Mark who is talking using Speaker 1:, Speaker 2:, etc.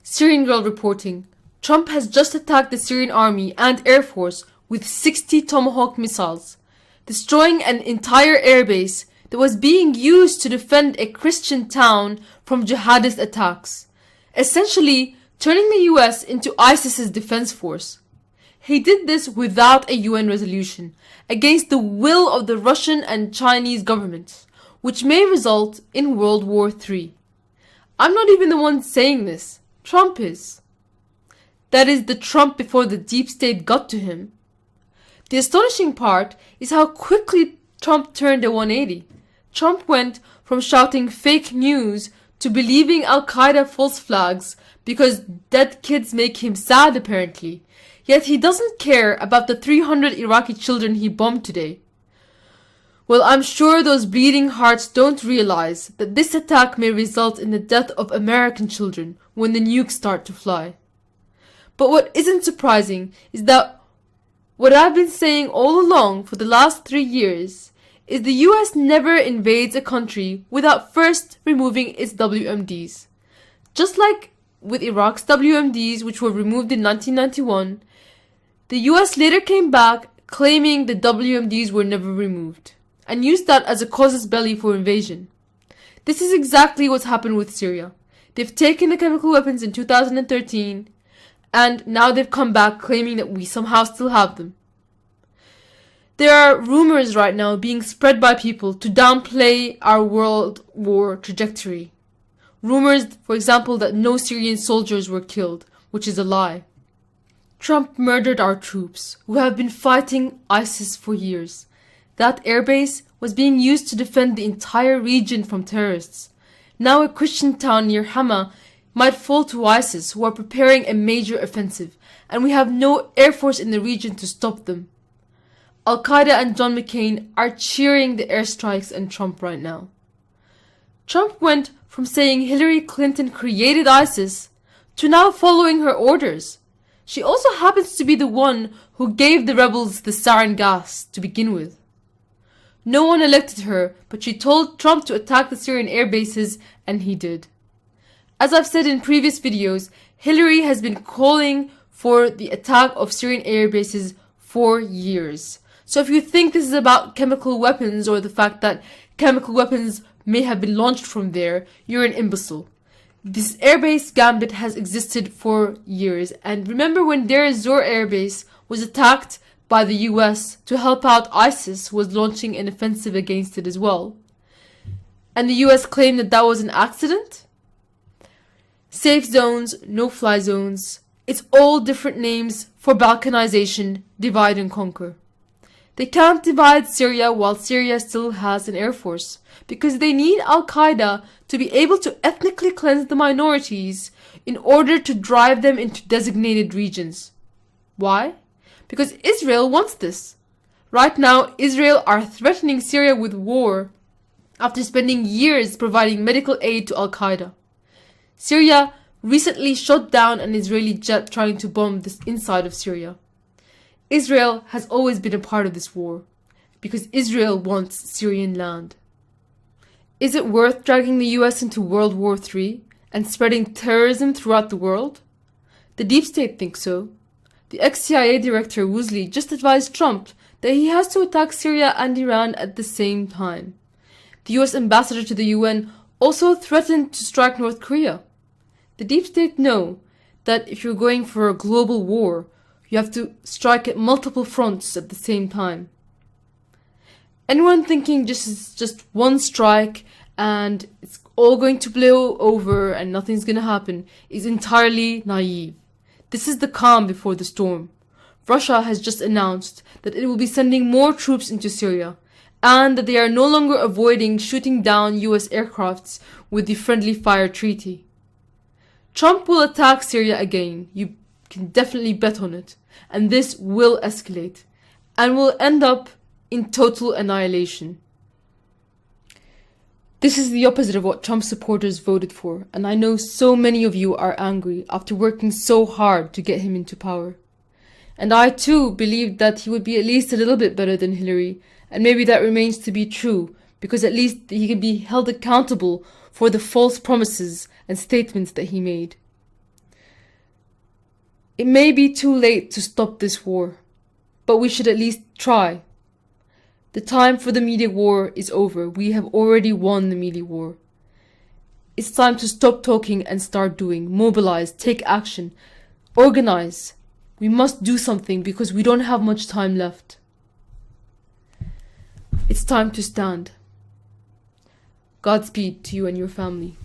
Speaker 1: Syrian Girl reporting, Trump has just attacked the Syrian army and air force with 60 Tomahawk missiles, destroying an entire airbase that was being used to defend a Christian town from jihadist attacks, essentially turning the US into ISIS's defense force. He did this without a UN resolution, against the will of the Russian and Chinese governments, which may result in World War III. I'm not even the one saying this. Trump is. That is the Trump before the deep state got to him. The astonishing part is how quickly Trump turned a 180. Trump went from shouting fake news to believing al-Qaeda false flags because dead kids make him sad apparently. Yet he doesn't care about the 300 Iraqi children he bombed today. Well, I'm sure those bleeding hearts don't realize that this attack may result in the death of American children when the nukes start to fly. But what isn't surprising is that what I've been saying all along for the last 3 years is the US never invades a country without first removing its WMDs. Just like with Iraq's WMDs, which were removed in 1991, the US later came back claiming the WMDs were never removed, and used that as a casus belli for invasion. This is exactly what's happened with Syria. They've taken the chemical weapons in 2013, and now they've come back claiming that we somehow still have them. There are rumors right now being spread by people to downplay our world war trajectory. Rumors, for example, that no Syrian soldiers were killed, which is a lie. Trump murdered our troops, who have been fighting ISIS for years. That airbase was being used to defend the entire region from terrorists. Now a Christian town near Hama might fall to ISIS, who are preparing a major offensive, and we have no air force in the region to stop them. Al-Qaeda and John McCain are cheering the airstrikes and Trump right now. Trump went from saying Hillary Clinton created ISIS to now following her orders. She also happens to be the one who gave the rebels the sarin gas to begin with. No one elected her, but she told Trump to attack the Syrian air bases, and he did. As I've said in previous videos, Hillary has been calling for the attack of Syrian air bases for years. So if you think this is about chemical weapons or the fact that chemical weapons may have been launched from there, you're an imbecile. This airbase gambit has existed for years, and remember when Deir ez-Zor airbase was attacked by the US to help out ISIS, was launching an offensive against it as well. And the US claimed that that was an accident? Safe zones, no-fly zones, it's all different names for balkanization, divide and conquer. They can't divide Syria while Syria still has an air force, because they need al-Qaeda to be able to ethnically cleanse the minorities in order to drive them into designated regions. Why? Because Israel wants this. Right now, Israel are threatening Syria with war after spending years providing medical aid to al-Qaeda. Syria recently shot down an Israeli jet trying to bomb the inside of Syria. Israel has always been a part of this war, because Israel wants Syrian land. Is it worth dragging the US into World War III and spreading terrorism throughout the world? The deep state thinks so. The ex-CIA director Woolsey just advised Trump that he has to attack Syria and Iran at the same time. The US ambassador to the UN also threatened to strike North Korea. The deep state know that if you're going for a global war, you have to strike at multiple fronts at the same time. Anyone thinking just one strike and it's all going to blow over and nothing's going to happen is entirely naive. This is the calm before the storm. Russia has just announced that it will be sending more troops into Syria, and that they are no longer avoiding shooting down US aircrafts with the Friendly Fire Treaty. Trump will attack Syria again, you can definitely bet on it, and this will escalate, and will end up in total annihilation. This is the opposite of what Trump supporters voted for, and I know so many of you are angry after working so hard to get him into power. And I too believed that he would be at least a little bit better than Hillary, and maybe that remains to be true, because at least he can be held accountable for the false promises and statements that he made. It may be too late to stop this war, but we should at least try. The time for the media war is over. We have already won the media war. It's time to stop talking and start doing. Mobilize, take action, organize. We must do something because we don't have much time left. It's time to stand. Godspeed to you and your family.